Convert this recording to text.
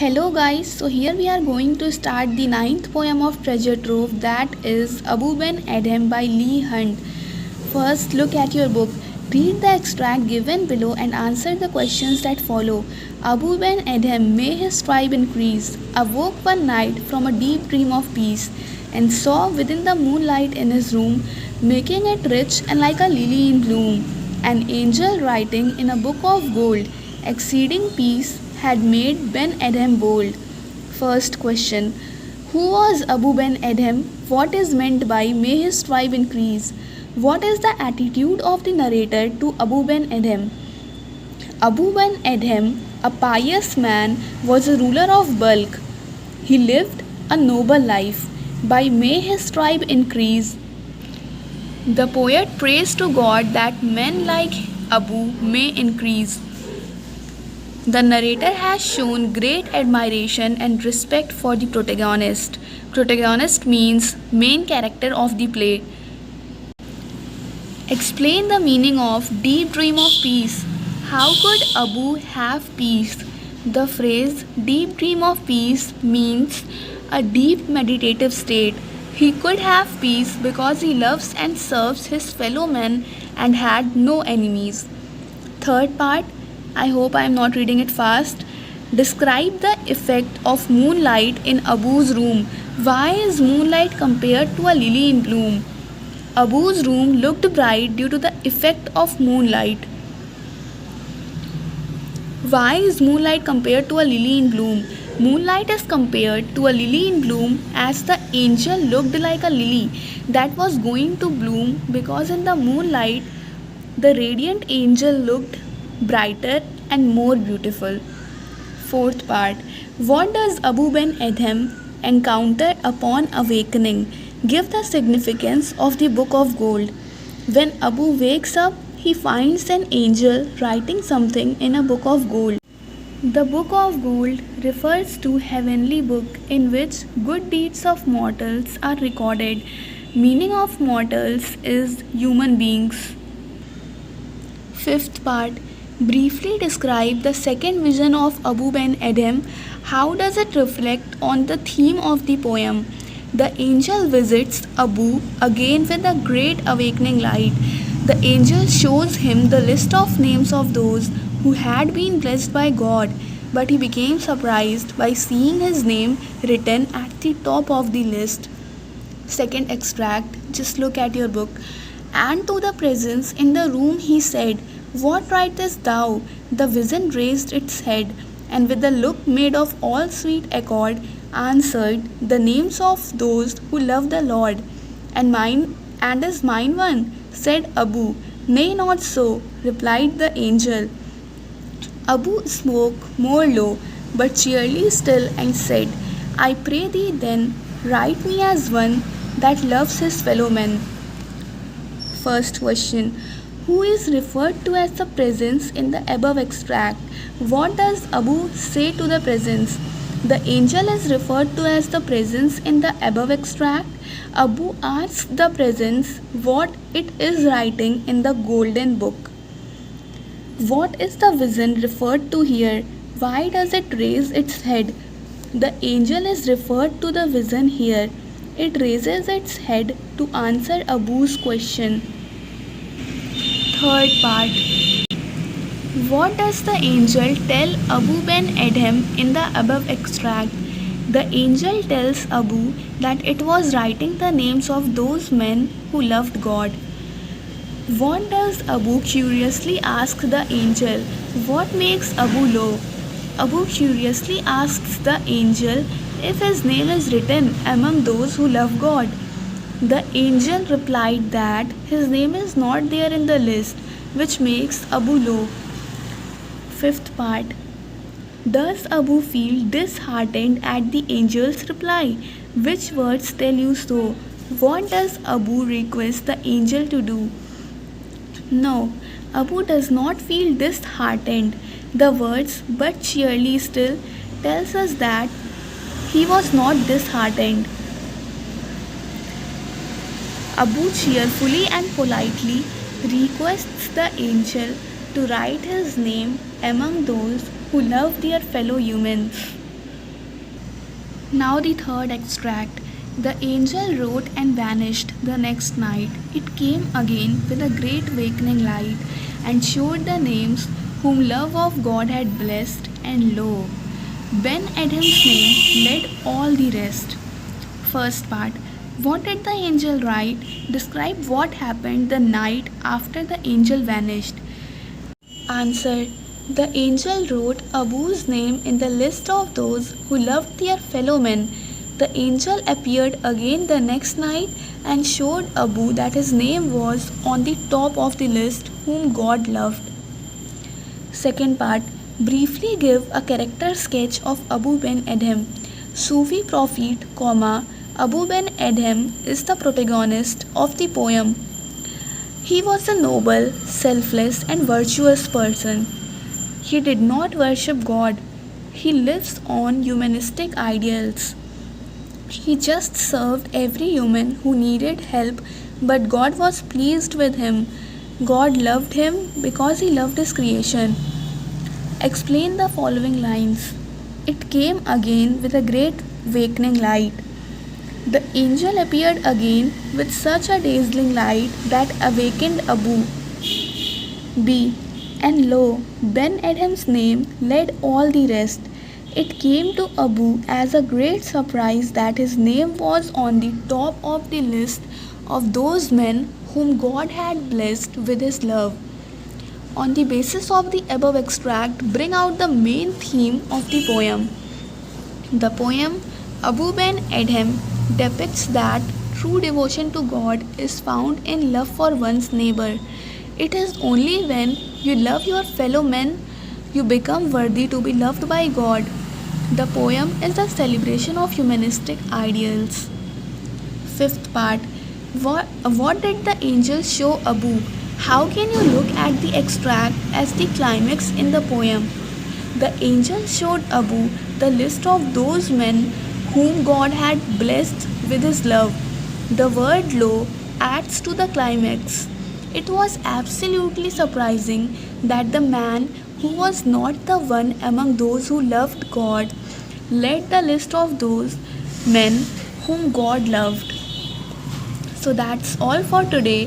Hello guys, so here we are going to start the ninth poem of Treasure Trove, that is Abu Ben Adhem by Leigh Hunt. First, look at your book. Read the extract given below and answer the questions that follow. Abu Ben Adhem, may his tribe increase, awoke one night from a deep dream of peace and saw within the moonlight in his room, making it rich and like a lily in bloom, an angel writing in a book of gold, exceeding peace had made Ben Adhem bold. First question: who was Abu Ben Adhem? What is meant by may his tribe increase? What is the attitude of the narrator to Abu Ben Adhem? Abu Ben Adhem, a pious man, was a ruler of Balkh. He lived a noble life. By may his tribe increase, the poet prays to God that men like Abu may increase. The narrator has shown great admiration and respect for the protagonist. Protagonist means main character of the play. Explain the meaning of deep dream of peace. How could Abu have peace? The phrase deep dream of peace means a deep meditative state. He could have peace because he loves and serves his fellow men and had no enemies. Third part, I hope I am not reading it fast. Describe the effect of moonlight in Abu's room. Why is moonlight compared to a lily in bloom? Abu's room looked bright due to the effect of moonlight. Why is moonlight compared to a lily in bloom? Moonlight is compared to a lily in bloom as the angel looked like a lily that was going to bloom because in the moonlight the radiant angel looked brighter and more beautiful. Fourth part, what does Abu Ben Adhem encounter upon awakening? Give the significance of the book of gold. When Abu wakes up, he finds an angel writing something in a book of gold. The book of gold refers to heavenly book in which good deeds of mortals are recorded. Meaning of mortals is human beings. Fifth part, briefly describe the second vision of Abu Ben Adhem. How does it reflect on the theme of the poem? The angel visits Abu again with a great awakening light. The angel shows him the list of names of those who had been blessed by God, but he became surprised by seeing his name written at the top of the list. Second extract, just look at your book. And to the presence in the room he said, what writest thou? The vision raised its head, and with a look made of all sweet accord, answered, the names of those who love the Lord. And mine, and is mine one? Said Abu. Nay, not so, replied the angel. Abu spoke more low, but cheerily still, and said, I pray thee then, write me as one that loves his fellow men. First question, who is referred to as the presence in the above extract? What does Abu say to the presence? The angel is referred to as the presence in the above extract. Abu asks the presence what it is writing in the golden book. What is the vision referred to here? Why does it raise its head? The angel is referred to the vision here. It raises its head to answer Abu's question. Third part, what does the angel tell Abu Ben Adhem in the above extract? The angel tells Abu that it was writing the names of those men who loved God. What does Abu curiously ask the angel? What makes Abu low? Abu curiously asks the angel if his name is written among those who love God. The angel replied that his name is not there in the list, which makes Abu low. Fifth part, does Abu feel disheartened at the angel's reply? Which words tell you so? What does Abu request the angel to do? No, Abu does not feel disheartened. The words but cheerily still tells us that he was not disheartened. Abu cheerfully and politely requests the angel to write his name among those who love their fellow humans. Now, the third extract. The angel wrote and vanished the next night. It came again with a great awakening light and showed the names whom love of God had blessed, and lo, Ben Adham's name led all the rest. First part. What did the angel write? Describe what happened the night after the angel vanished. Answer. The angel wrote Abu's name in the list of those who loved their fellow men. The angel appeared again the next night and showed Abu that his name was on the top of the list whom God loved. Second part. Briefly give a character sketch of Abu Ben Adham. Sufi prophet, Abu Ben Adham is the protagonist of the poem. He was a noble, selfless, and virtuous person. He did not worship God. He lives on humanistic ideals. He just served every human who needed help, but God was pleased with him. God loved him because he loved his creation. Explain the following lines. It came again with a great awakening light. The angel appeared again with such a dazzling light that awakened Abu. B. And lo, Ben Adham's name led all the rest. It came to Abu as a great surprise that his name was on the top of the list of those men whom God had blessed with his love. On the basis of the above extract, bring out the main theme of the poem. The poem Abu Ben Adham depicts that true devotion to God is found in love for one's neighbor. It is only when you love your fellow men you become worthy to be loved by God. The poem is a celebration of humanistic ideals. Fifth part. What did the angel show Abu? How can you look at the extract as the climax in the poem? The angel showed Abu the list of those men whom God had blessed with his love. The word lo adds to the climax. It was absolutely surprising that the man who was not the one among those who loved God led the list of those men whom God loved. So that's all for today.